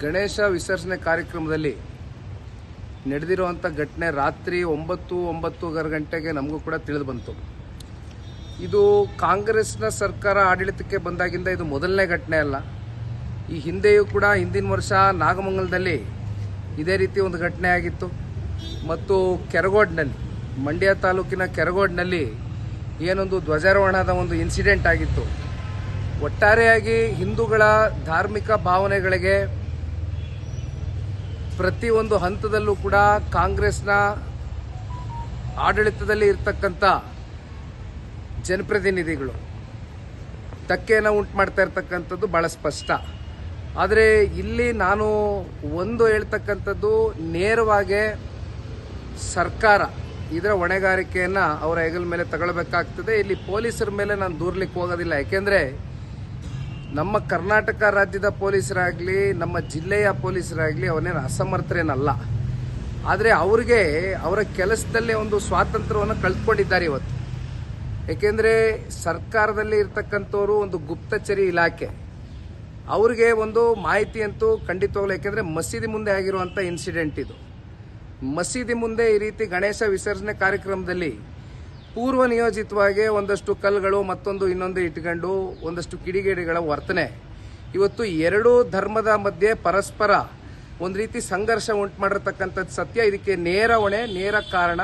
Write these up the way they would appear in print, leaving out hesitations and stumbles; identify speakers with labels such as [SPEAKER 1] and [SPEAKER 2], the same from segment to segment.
[SPEAKER 1] ಗಣೇಶ ವಿಸರ್ಜನೆ ಕಾರ್ಯಕ್ರಮದಲ್ಲಿ ನಡೆದಿರುವಂಥ ಘಟನೆ ರಾತ್ರಿ 9-9:30 ಗಂಟೆಗೆ ನಮಗೂ ಕೂಡ ತಿಳಿದು ಬಂತು. ಇದು ಕಾಂಗ್ರೆಸ್ನ ಸರ್ಕಾರ ಆಡಳಿತಕ್ಕೆ ಬಂದಾಗಿಂದ ಇದು ಮೊದಲನೇ ಘಟನೆ ಅಲ್ಲ. ಈ ಹಿಂದೆಯೂ ಕೂಡ ಹಿಂದಿನ ವರ್ಷ ನಾಗಮಂಗಲದಲ್ಲಿ ಇದೇ ರೀತಿ ಒಂದು ಘಟನೆ ಆಗಿತ್ತು ಮತ್ತು ಕೆರಗೋಡ್ನಲ್ಲಿ, ಮಂಡ್ಯ ತಾಲೂಕಿನ ಕೆರಗೋಡ್ನಲ್ಲಿ ಏನೊಂದು ಧ್ವಜಾರೋಹಣದ ಒಂದು ಇನ್ಸಿಡೆಂಟ್ ಆಗಿತ್ತು. ಒಟ್ಟಾರೆಯಾಗಿ ಹಿಂದೂಗಳ ಧಾರ್ಮಿಕ ಭಾವನೆಗಳಿಗೆ ಪ್ರತಿಯೊಂದು ಹಂತದಲ್ಲೂ ಕೂಡ ಕಾಂಗ್ರೆಸ್ನ ಆಡಳಿತದಲ್ಲಿ ಇರ್ತಕ್ಕಂಥ ಜನಪ್ರತಿನಿಧಿಗಳು ಧಕ್ಕೆಯನ್ನು ಉಂಟು ಮಾಡ್ತಾ ಇರ್ತಕ್ಕಂಥದ್ದು ಬಹಳ ಸ್ಪಷ್ಟ. ಆದರೆ ಇಲ್ಲಿ ನಾನು ಒಂದು ಹೇಳ್ತಕ್ಕಂಥದ್ದು, ನೇರವಾಗಿ ಸರ್ಕಾರ ಇದರ ಹೊಣೆಗಾರಿಕೆಯನ್ನು ಅವರ ಹೆಗಲ ಮೇಲೆ ತಗೊಳ್ಬೇಕಾಗ್ತದೆ. ಇಲ್ಲಿ ಪೊಲೀಸರ ಮೇಲೆ ನಾನು ದೂರ್ಲಿಕ್ಕೆ ಹೋಗೋದಿಲ್ಲ. ಯಾಕೆಂದರೆ ನಮ್ಮ ಕರ್ನಾಟಕ ರಾಜ್ಯದ ಪೊಲೀಸರಾಗಲಿ, ನಮ್ಮ ಜಿಲ್ಲೆಯ ಪೊಲೀಸರಾಗಲಿ ಅವನೇನು ಅಸಮರ್ಥರೇನಲ್ಲ. ಆದರೆ ಅವರಿಗೆ ಅವರ ಕೆಲಸದಲ್ಲೇ ಒಂದು ಸ್ವಾತಂತ್ರ್ಯವನ್ನು ಕಳೆದುಕೊಂಡಿದ್ದಾರೆ ಇವತ್ತು. ಏಕೆಂದರೆ ಸರ್ಕಾರದಲ್ಲಿ ಇರ್ತಕ್ಕಂಥವರು ಒಂದು ಗುಪ್ತಚರಿ ಇಲಾಖೆ, ಅವ್ರಿಗೆ ಒಂದು ಮಾಹಿತಿ ಅಂತೂ ಖಂಡಿತವಾಗ್ಲೂ, ಯಾಕೆಂದರೆ ಮಸೀದಿ ಮುಂದೆ ಆಗಿರುವಂಥ ಇನ್ಸಿಡೆಂಟ್ ಇದು. ಮಸೀದಿ ಮುಂದೆ ಈ ರೀತಿ ಗಣೇಶ ವಿಸರ್ಜನೆ ಕಾರ್ಯಕ್ರಮದಲ್ಲಿ ಪೂರ್ವ ನಿಯೋಜಿತವಾಗಿ ಒಂದಷ್ಟು ಕಲ್ಲುಗಳು ಮತ್ತೊಂದು ಇನ್ನೊಂದು ಇಟ್ಕೊಂಡು ಒಂದಷ್ಟು ಕಿಡಿಗೇಡಿಗಳ ವರ್ತನೆ ಇವತ್ತು ಎರಡೂ ಧರ್ಮದ ಮಧ್ಯೆ ಪರಸ್ಪರ ಒಂದು ರೀತಿ ಸಂಘರ್ಷ ಉಂಟು ಮಾಡಿರ್ತಕ್ಕಂಥದ್ದು ಸತ್ಯ. ಇದಕ್ಕೆ ನೇರ ಹೊಣೆ, ನೇರ ಕಾರಣ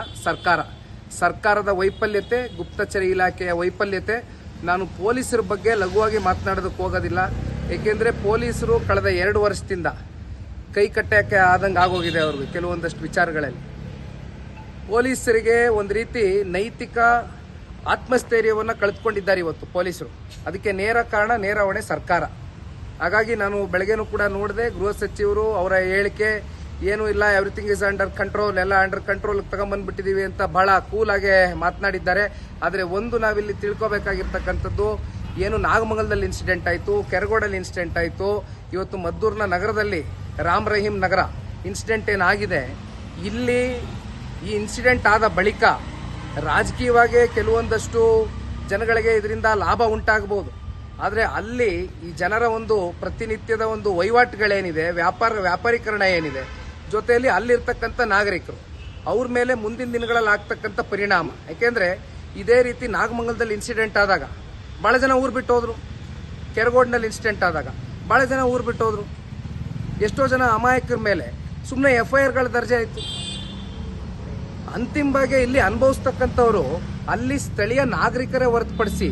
[SPEAKER 1] ಸರ್ಕಾರದ ವೈಫಲ್ಯತೆ, ಗುಪ್ತಚರ ಇಲಾಖೆಯ ವೈಫಲ್ಯತೆ. ನಾನು ಪೊಲೀಸರ ಬಗ್ಗೆ ಲಘುವಾಗಿ ಮಾತನಾಡೋದಕ್ಕೆ ಹೋಗೋದಿಲ್ಲ. ಏಕೆಂದರೆ ಪೊಲೀಸರು ಕಳೆದ 2 ವರ್ಷದಿಂದ ಕೈ ಕಟ್ಟಕ್ಕೆ ಆದಂಗೆ ಆಗೋಗಿದೆ ಅವ್ರಿಗೆ ಕೆಲವೊಂದಷ್ಟು ವಿಚಾರಗಳಲ್ಲಿ. ಪೊಲೀಸರಿಗೆ ಒಂದು ರೀತಿ ನೈತಿಕ ಆತ್ಮಸ್ಥೈರ್ಯವನ್ನು ಕಳೆದುಕೊಂಡಿದ್ದಾರೆ ಇವತ್ತು ಪೊಲೀಸರು. ಅದಕ್ಕೆ ನೇರ ಕಾರಣ, ನೇರ ಹೊಣೆ ಸರ್ಕಾರ. ಹಾಗಾಗಿ ನಾನು ಬೆಳಗ್ಗೆನೂ ಕೂಡ ನೋಡಿದೆ, ಗೃಹ ಸಚಿವರು ಅವರ ಹೇಳಿಕೆ ಏನೂ ಇಲ್ಲ, ಎವ್ರಿಥಿಂಗ್ ಇಸ್ ಅಂಡರ್ ಕಂಟ್ರೋಲ್, ಎಲ್ಲ ಅಂಡರ್ ಕಂಟ್ರೋಲ್ ತಗೊಂಡ್ಬಂದ್ಬಿಟ್ಟಿದ್ದೀವಿ ಅಂತ ಬಹಳ ಕೂಲಾಗೆ ಮಾತನಾಡಿದ್ದಾರೆ. ಆದರೆ ಒಂದು ನಾವಿಲ್ಲಿ ತಿಳ್ಕೊಬೇಕಾಗಿರ್ತಕ್ಕಂಥದ್ದು, ಏನು ನಾಗಮಂಗಲದಲ್ಲಿ ಇನ್ಸಿಡೆಂಟ್ ಆಯಿತು, ಕೆರಗೋಡಲ್ಲಿ ಇನ್ಸಿಡೆಂಟ್ ಆಯಿತು, ಇವತ್ತು ಮದ್ದೂರಿನ ನಗರದಲ್ಲಿ ರಾಮ್ ರಹೀಂ ನಗರ ಇನ್ಸಿಡೆಂಟ್ ಏನಾಗಿದೆ, ಇಲ್ಲಿ ಈ ಇನ್ಸಿಡೆಂಟ್ ಆದ ಬಳಿಕ ರಾಜಕೀಯವಾಗಿ ಕೆಲವೊಂದಷ್ಟು ಜನಗಳಿಗೆ ಇದರಿಂದ ಲಾಭ ಉಂಟಾಗಬಹುದು. ಆದರೆ ಅಲ್ಲಿ ಈ ಜನರ ಒಂದು ಪ್ರತಿನಿತ್ಯದ ಒಂದು ವಹಿವಾಟುಗಳೇನಿದೆ, ವ್ಯಾಪಾರೀಕರಣ ಏನಿದೆ, ಜೊತೆಯಲ್ಲಿ ಅಲ್ಲಿರ್ತಕ್ಕಂಥ ನಾಗರಿಕರು ಅವ್ರ ಮೇಲೆ ಮುಂದಿನ ದಿನಗಳಲ್ಲಿ ಆಗ್ತಕ್ಕಂಥ ಪರಿಣಾಮ. ಯಾಕೆಂದರೆ ಇದೇ ರೀತಿ ನಾಗಮಂಗಲದಲ್ಲಿ ಇನ್ಸಿಡೆಂಟ್ ಆದಾಗ ಭಾಳ ಜನ ಊರು ಬಿಟ್ಟು ಹೋದ್ರು, ಕೆರಗೋಡ್ನಲ್ಲಿ ಇನ್ಸಿಡೆಂಟ್ ಆದಾಗ ಭಾಳ ಜನ ಊರು ಬಿಟ್ಟು ಹೋದ್ರು. ಎಷ್ಟೋ ಜನ ಅಮಾಯಕರ ಮೇಲೆ ಸುಮ್ಮನೆ FIRಗಳ ದರ್ಜೆ ಆಯಿತು. ಅಂತಿಮವಾಗಿ ಇಲ್ಲಿ ಅನುಭವಿಸ್ತಕ್ಕಂಥವ್ರು ಅಲ್ಲಿ ಸ್ಥಳೀಯ ನಾಗರಿಕರೇ ಹೊರತುಪಡಿಸಿ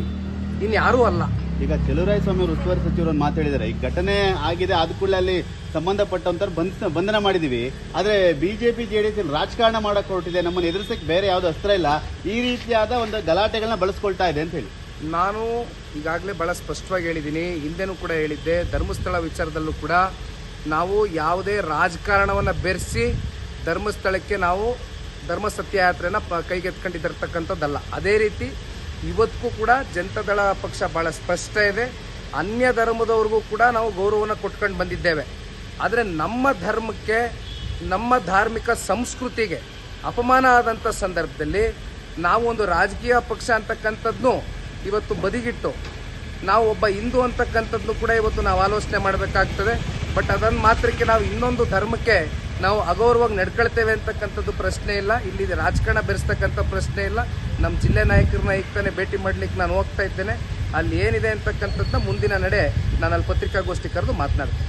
[SPEAKER 1] ಇನ್ಯಾರೂ ಅಲ್ಲ.
[SPEAKER 2] ಈಗ ಚಲುವರಾಯಸ್ವಾಮಿ ಅವರು ಉಸ್ತುವಾರಿ ಸಚಿವರು ಒಂದು ಮಾತು ಹೇಳಿದ್ದಾರೆ, ಈ ಘಟನೆ ಆಗಿದೆ ಆದ ಕೂಡಲೇ ಅಲ್ಲಿ ಸಂಬಂಧಪಟ್ಟಂತವ್ರು ಬಂಧನ ಮಾಡಿದೀವಿ. ಆದರೆ ಬಿಜೆಪಿ JDS ರಾಜಕಾರಣ ಮಾಡಕ್ಕೆ ಹೊರಟಿದೆ, ನಮ್ಮನ್ನು ಎದುರಿಸಕ್ಕೆ ಬೇರೆ ಯಾವುದೋ ಅಸ್ತ್ರ ಇಲ್ಲ, ಈ ರೀತಿಯಾದ ಒಂದು ಗಲಾಟೆಗಳನ್ನ ಬಳಸ್ಕೊಳ್ತಾ ಇದೆ ಅಂತ ಹೇಳಿ.
[SPEAKER 1] ನಾನು ಈಗಾಗಲೇ ಬಹಳ ಸ್ಪಷ್ಟವಾಗಿ ಹೇಳಿದ್ದೀನಿ, ಹಿಂದೆನೂ ಕೂಡ ಹೇಳಿದ್ದೆ. ಧರ್ಮಸ್ಥಳ ವಿಚಾರದಲ್ಲೂ ಕೂಡ ನಾವು ಯಾವುದೇ ರಾಜಕಾರಣವನ್ನು ಬೆರೆಸಿ ಧರ್ಮಸ್ಥಳಕ್ಕೆ ನಾವು ಧರ್ಮ ಸತ್ಯಯಾತ್ರೆನ ಕೈಗೆತ್ಕೊಂಡಿರ್ತಕ್ಕಂಥದ್ದಲ್ಲ. ಅದೇ ರೀತಿ ಇವತ್ತಿಗೂ ಕೂಡ ಜನತಾದಳ ಪಕ್ಷ ಭಾಳ ಸ್ಪಷ್ಟ ಇದೆ. ಅನ್ಯ ಧರ್ಮದವ್ರಿಗೂ ಕೂಡ ನಾವು ಗೌರವವನ್ನು ಕೊಟ್ಕೊಂಡು ಬಂದಿದ್ದೇವೆ. ಆದರೆ ನಮ್ಮ ಧರ್ಮಕ್ಕೆ, ನಮ್ಮ ಧಾರ್ಮಿಕ ಸಂಸ್ಕೃತಿಗೆ ಅಪಮಾನ ಆದಂಥ ಸಂದರ್ಭದಲ್ಲಿ ನಾವು ಒಂದು ರಾಜಕೀಯ ಪಕ್ಷ ಅಂತಕ್ಕಂಥದ್ದನ್ನು ಇವತ್ತು ಬದಿಗಿಟ್ಟು ನಾವು ಒಬ್ಬ ಹಿಂದೂ ಅಂತಕ್ಕಂಥದ್ದನ್ನು ಕೂಡ ಇವತ್ತು ನಾವು ಆಲೋಚನೆ ಮಾಡಬೇಕಾಗ್ತದೆ. ಬಟ್ ಅದನ್ನು ಮಾತ್ರಕ್ಕೆ ನಾವು ಇನ್ನೊಂದು ಧರ್ಮಕ್ಕೆ ನಾವು ಅಗೌರವಾಗಿ ನಡ್ಕೊಳ್ತೇವೆ ಅಂತಕ್ಕಂಥದ್ದು ಪ್ರಶ್ನೆ ಇಲ್ಲ. ಇಲ್ಲಿ ರಾಜಕಾರಣ ಬೆರೆಸ್ತಕ್ಕಂಥ ಪ್ರಶ್ನೆ ಇಲ್ಲ. ನಮ್ಮ ಜಿಲ್ಲೆ ನಾಯಕರನ್ನ ಈಗ ತಾನೇ ಭೇಟಿ ಮಾಡಲಿಕ್ಕೆ ನಾನು ಹೋಗ್ತಾ ಇದ್ದೇನೆ. ಅಲ್ಲಿ ಏನಿದೆ ಅಂತಕ್ಕಂಥದ್ದನ್ನ ಮುಂದಿನ ನಡೆ ನಾನು ಅಲ್ಲಿ ಪತ್ರಿಕಾಗೋಷ್ಠಿ ಕರೆದು ಮಾತನಾಡ್ತೀನಿ.